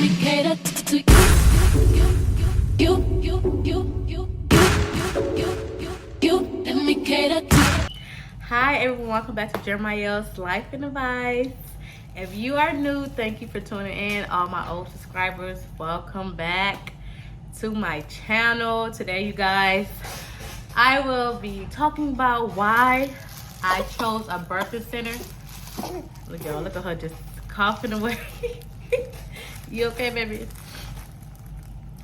me cater to you. Let me cater to. Hi everyone, welcome back to Jeremiah's Life and Advice. If you are new, thank you for tuning in. All my old subscribers, welcome back to my channel. Today, you guys, I will be talking about why I chose a birthing center. Look, y'all, look at her just coughing away. You okay, baby?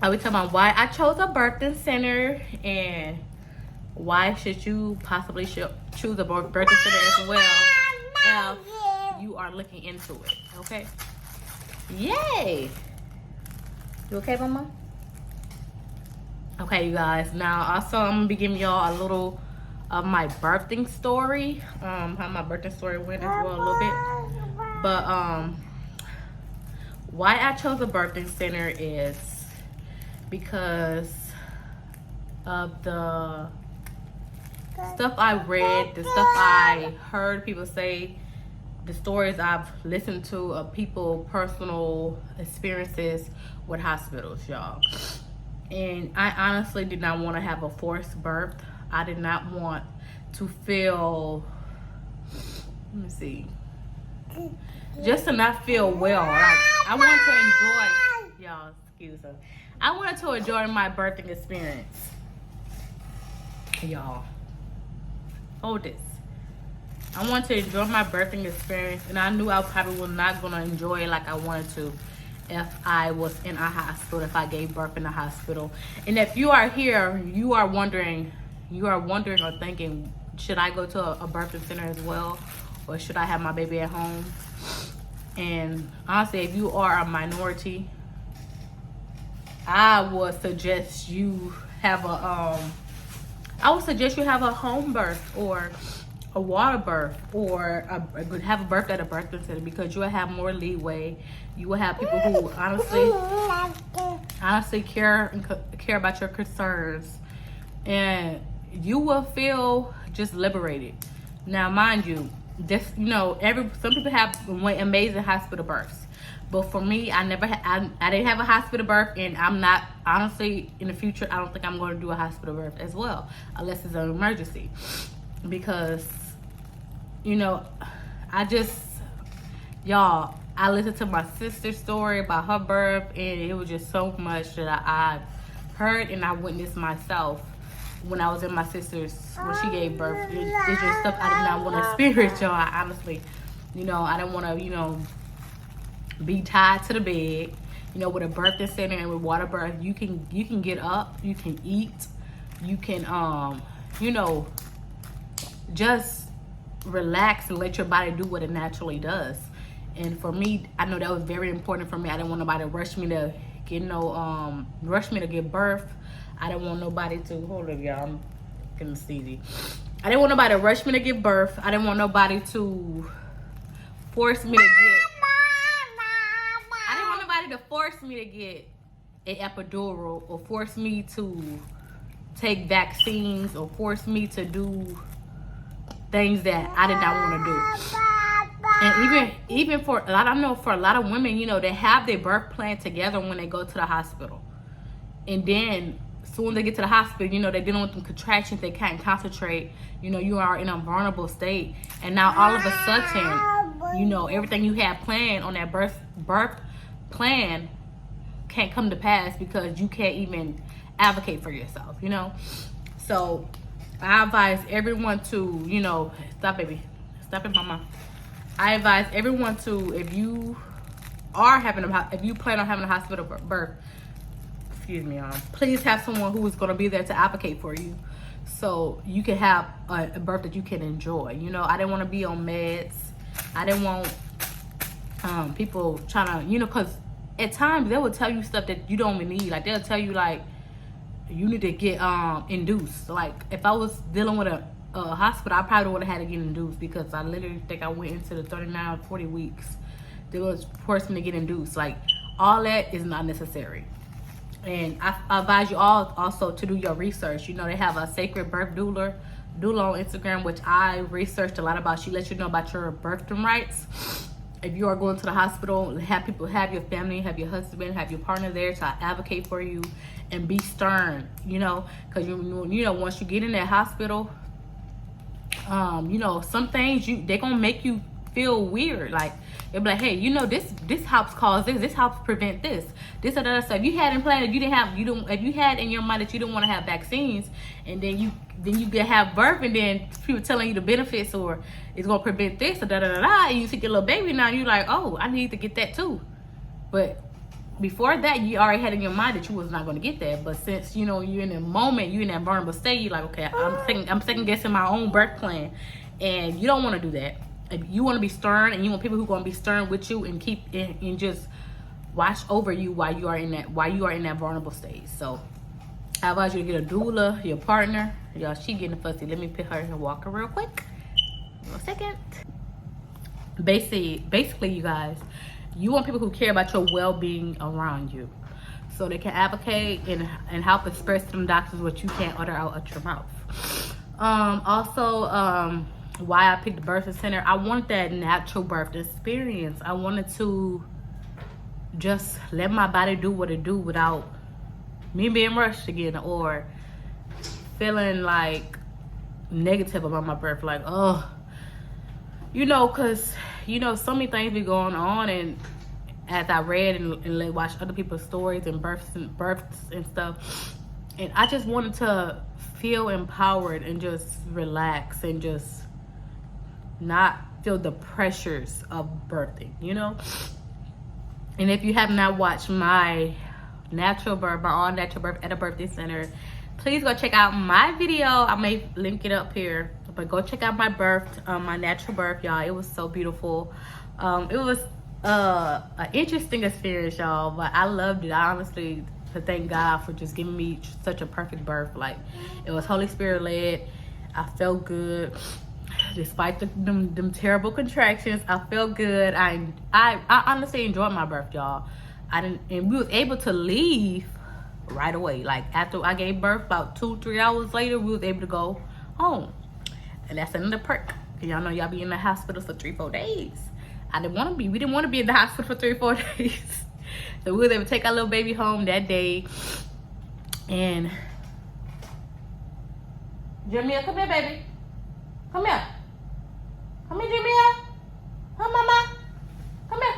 I'll be talking about why I chose a birthing center and why should you possibly choose a birthing center as well if you are looking into it. Okay? Yay! You okay, mama? Okay, you guys. Now, also, I'm gonna be giving y'all a little of my birthing story. How my birthing story went as well a little bit. But why I chose a birthing center is because of the stuff I read, the stuff I heard people say, the stories I've listened to of people personal experiences with hospitals, y'all. And I honestly did not want to have a forced birth. I did not want to feel, let me see, just to not feel well. Like, I wanted to enjoy, y'all, excuse me. I wanted to enjoy my birthing experience. Y'all, hold this. I wanted to enjoy my birthing experience, and I knew I probably was not going to enjoy it like I wanted to if I was in a hospital, if I gave birth in a hospital. And if you are here, you are wondering or thinking, should I go to a birthing center as well, or should I have my baby at home? And honestly, if you are a minority, I would suggest you have a home birth or a water birth, or have a birth at a birthing center, because you will have more leeway. You will have people who honestly care about your concerns, and you will feel just liberated. Now, mind you, this, some people have amazing hospital births, but for me, I didn't have a hospital birth, and I'm not, honestly, in the future, I don't think I'm going to do a hospital birth as well, unless it's an emergency, because I listened to my sister's story about her birth, and it was just so much that I heard and I witnessed myself when I was in my sister's, when she gave birth. It's just stuff I did not want to experience, y'all. I honestly, I didn't want to, be tied to the bed. With a birthing center and with water birth, you can get up, you can eat, you can, just relax and let your body do what it naturally does. And for me, I know that was very important for me. I didn't want nobody to rush me to give birth. I didn't want nobody to, hold up, y'all, I'm getting sneezy. I didn't want nobody to rush me to give birth. I didn't want nobody to force me to get an epidural, or force me to take vaccines, or force me to do things that I did not want to do. And even for a lot, I know for a lot of women, they have their birth plan together when they go to the hospital. And then soon they get to the hospital, they're dealing with some contractions, they can't concentrate, you are in a vulnerable state. And now all of a sudden, everything you had planned on that birth plan can't come to pass because you can't even advocate for yourself, So I advise everyone to, stop, baby. Stop it, mama. I advise everyone to, if you plan on having a hospital birth, please have someone who is going to be there to advocate for you, so you can have a birth that you can enjoy. I didn't want to be on meds. I didn't want people trying to, because at times they will tell you stuff that you don't even need. Like, they'll tell you, like, you need to get induced. Like, if I was dealing with a hospital, I probably would have had to get induced, because I literally think I went into the 39, 40 weeks. They was forcing me to get induced. Like, all that is not necessary. And I advise you all also to do your research. They have a sacred birth doula on Instagram, which I researched a lot about. She lets you know about your birthing rights. if you are going to the hospital, have your family, have your husband, have your partner there to advocate for you, and be stern, you know, because you know, once you get in that hospital, you know, some things they're gonna make you feel weird. Like, they'll be like, hey, you know, this helps cause this helps prevent this or that. So if you had implanted, if you had in your mind that you don't want to have vaccines, and then you can have birth, and then people telling you the benefits, or it's gonna prevent this or and you see your little baby now, you're like, oh, I need to get that too. But before that, you already had in your mind that you was not going to get that. But since, you know, you're in the moment, you're in that vulnerable state, you're like, okay, I'm second guessing my own birth plan, and you don't want to do that. If you want to be stern, and you want people who are going to be stern with you and keep and just watch over you while you are in that vulnerable stage. So I advise you to get a doula, your partner. Y'all, she getting fussy. Let me pick her and walk her real quick. One second. Basically, you guys, you want people who care about your well-being around you, so they can advocate and help express to them doctors what you can't utter out of your mouth. Also, why I picked the birthing center, I wanted that natural birth experience. I wanted to just let my body do what it do without me being rushed again, or feeling like negative about my birth, like, oh, you know, because, you know, so many things be going on, and as I read and watched other people's stories and births and stuff, and I just wanted to feel empowered and just relax and just not feel the pressures of birthing, you know. And if you have not watched my all natural birth at a birthday center, please go check out my video. I may link it up here, but go check out my my natural birth, y'all. It was so beautiful. It was an interesting experience, y'all, but I loved it. I honestly thank God for just giving me such a perfect birth. Like, it was Holy Spirit led. I felt good despite them terrible contractions. I felt good. I honestly enjoyed my birth, y'all. And we was able to leave right away. Like, after I gave birth, about 2-3 hours later, we was able to go home. And that's another perk, because y'all know y'all be in the hospital for 3-4 days. We didn't want to be in the hospital for 3-4 days. So we was able to take our little baby home that day. And Jamia, come here, baby. Come here. Come here, Jamia. Come, mama. Come here.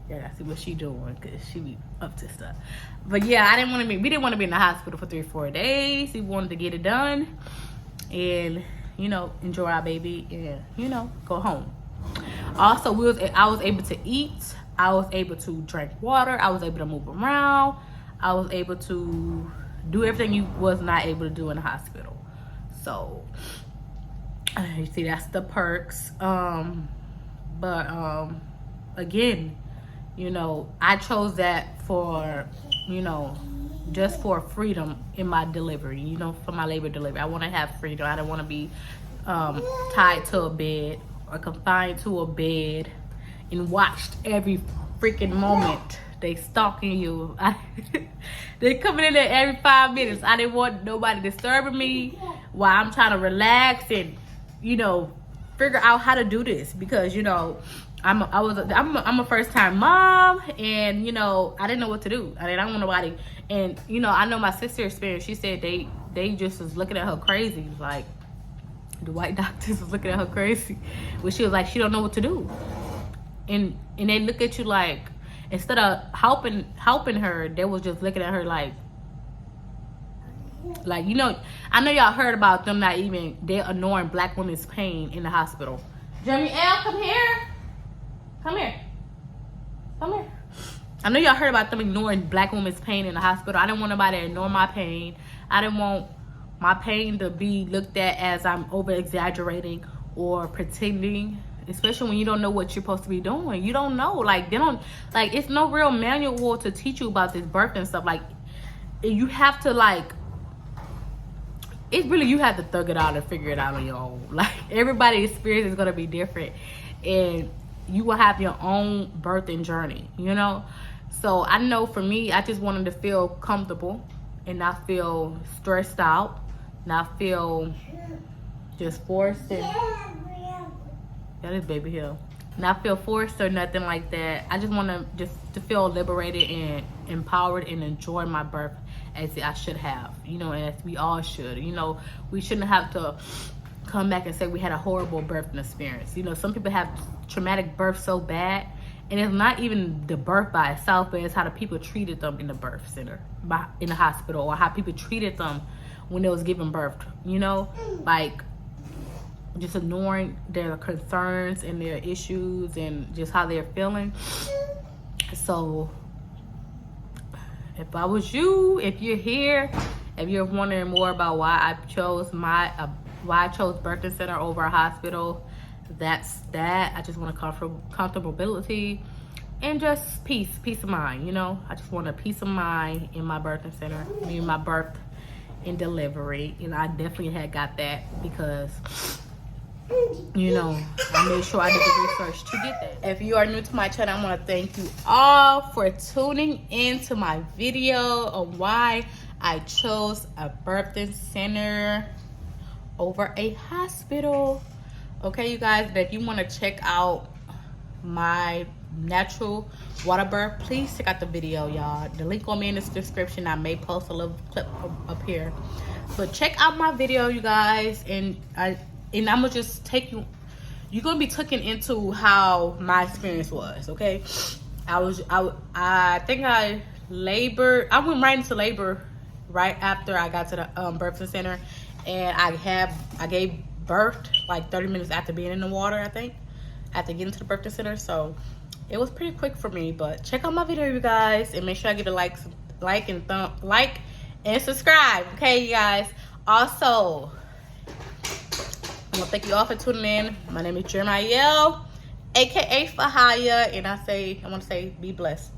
Yeah, I see what she doing, because she be up to stuff. But yeah, we didn't want to be in the hospital for 3-4 days. We wanted to get it done and, you know, enjoy our baby and, you know, go home. Also, I was able to eat. I was able to drink water. I was able to move around. I was able to do everything you was not able to do in the hospital. So you see, that's the perks. Again, you know, I chose that for, you know, just for freedom in my delivery, you know, for my labor delivery. I want to have freedom. I don't want to be tied to a bed or confined to a bed and watched every freaking moment. They stalking you. They coming in there every 5 minutes. I didn't want nobody disturbing me while I'm trying to relax and, you know, figure out how to do this, because, you know, I'm a first time mom, and, you know, I didn't know what to do. I don't want nobody. And, you know, I know my sister experienced. She said they just was looking at her crazy. Like, the white doctors was looking at her crazy, when she was like, she don't know what to do. And they look at you like, instead of helping her, they was just looking at her like, you know, I know y'all heard about them not even, they're ignoring black women's pain in the hospital. Jeremy L, come here. Come here. Come here. I know y'all heard about them ignoring black women's pain in the hospital. I didn't want nobody to ignore my pain. I didn't want my pain to be looked at as I'm over exaggerating or pretending, especially when you don't know what you're supposed to be doing. You don't know. Like, it's no real manual to teach you about this birth and stuff. Like, you have to, like, it's really, you have to thug it out and figure it out on your own. Like, everybody's experience is going to be different, and you will have your own birthing journey, you know? So I know for me, I just wanted to feel comfortable and not feel stressed out, not feel just forced. And Yeah, this baby here. Not feel forced or nothing like that. I just want to feel liberated and empowered and enjoy my birth as I should have, you know, as we all should. You know, we shouldn't have to come back and say we had a horrible birthing experience. You know, some people have traumatic birth so bad, and it's not even the birth by itself, but it's how the people treated them in the birth center, in the hospital, or how people treated them when they was giving birth. You know, like just ignoring their concerns and their issues and just how they're feeling. So if I was you, if you're here, if you're wondering more about why I chose birthing center over a hospital, that's that. I just want comfortability and just peace of mind. You know, I just want a peace of mind in my birthing center, in my birth and delivery. And I definitely had got that because, you know, I made sure I did the research to get that. If you are new to my channel, I want to thank you all for tuning into my video on why I chose a birthing center over a hospital. Okay, you guys, if you want to check out my natural water birth, please check out the video, y'all. The link will be in the description. I may post a little clip up here, but check out my video, you guys, and I'm gonna just take you. You're gonna be taken into how my experience was. Okay, I think I labored. I went right into labor right after I got to the birthing center, and I gave birth like 30 minutes after being in the water. I think after getting to the birthing center, so it was pretty quick for me. But check out my video, you guys, and make sure I give it a like and subscribe. Okay, you guys. Also, I want to thank you all for tuning in. My name is Chime, aka Fahaya, and I want to say be blessed.